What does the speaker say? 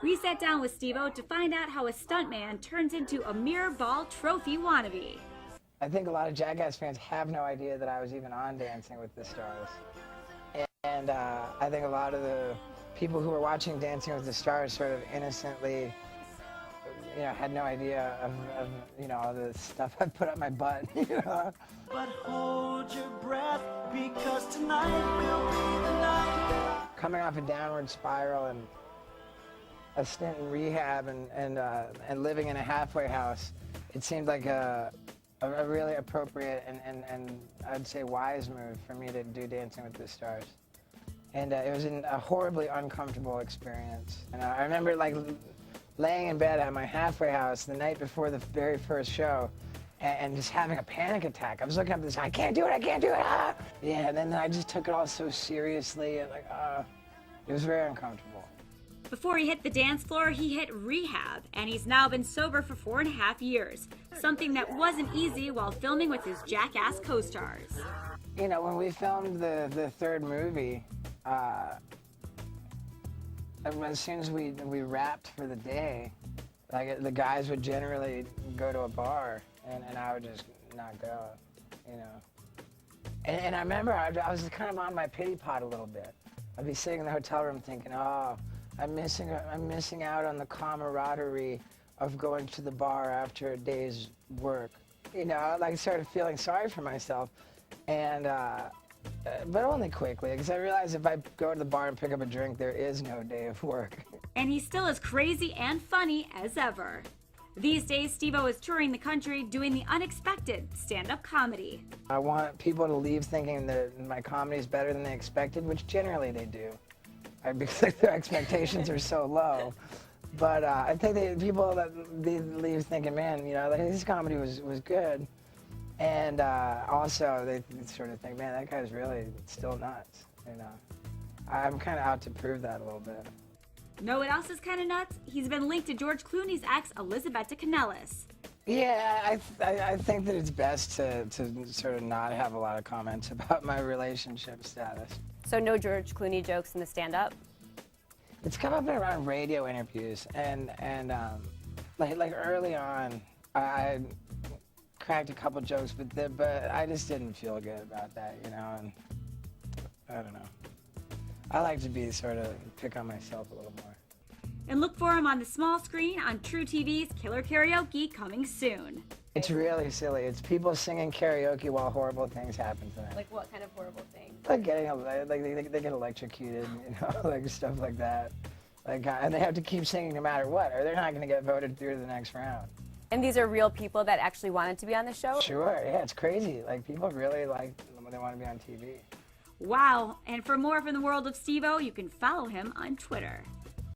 We sat down with Steve-O to find out how a stuntman turns into a mirror ball trophy wannabe. I think a lot of Jackass fans have no idea that I was even on Dancing with the Stars. And I think a lot of the people who were watching Dancing with the Stars sort of innocently, had no idea of all the stuff I put up my butt, But hold your breath, because tonight will be the night. Coming off a downward spiral and a stint in rehab and living in a halfway house, it seemed like a really appropriate and I'd say wise move for me to do Dancing with the Stars. And it was a horribly uncomfortable experience. And I remember laying in bed at my halfway house the night before the very first show and just having a panic attack. I was looking up at this, I can't do it, ah! Yeah, and then I just took it all so seriously, and it was very uncomfortable. Before he hit the dance floor, he hit rehab, and he's now been sober for 4.5 years, something that wasn't easy while filming with his Jackass co-stars. When we filmed the third movie, as soon as we wrapped for the day, the guys would generally go to a bar, and I would just not go, And I remember I was kind of on my pity pot a little bit. I'd be sitting in the hotel room thinking, oh, I'm missing out on the camaraderie of going to the bar after a day's work. Sort of feeling sorry for myself, and but only quickly, because I realized if I go to the bar and pick up a drink, there is no day of work. And he's still as crazy and funny as ever. These days, Steve-O is touring the country doing the unexpected stand-up comedy. I want people to leave thinking that my comedy is better than they expected, which generally they do, because their expectations are so low. But I think people that leave thinking, man, his comedy was good. And also, they sort of think, man, that guy's really still nuts, I'm kind of out to prove that a little bit. Know what else is kind of nuts? He's been linked to George Clooney's ex, Elizabeth Canellis. Yeah, I think that it's best to sort of not have a lot of comments about my relationship status. So no George Clooney jokes in the stand-up? It's come up around radio interviews, and like early on, I cracked a couple jokes, but I just didn't feel good about that, and I don't know. I like to be sort of pick on myself a little more. And look for him on the small screen on True TV's Killer Karaoke coming soon. It's really silly. It's people singing karaoke while horrible things happen to them. Like what kind of horrible thing? Like they get electrocuted, stuff like that. And they have to keep singing no matter what, or they're not going to get voted through to the next round. And these are real people that actually wanted to be on the show? Sure, yeah, it's crazy. People really they want to be on TV. Wow, and for more from the world of Steve-O, you can follow him on Twitter.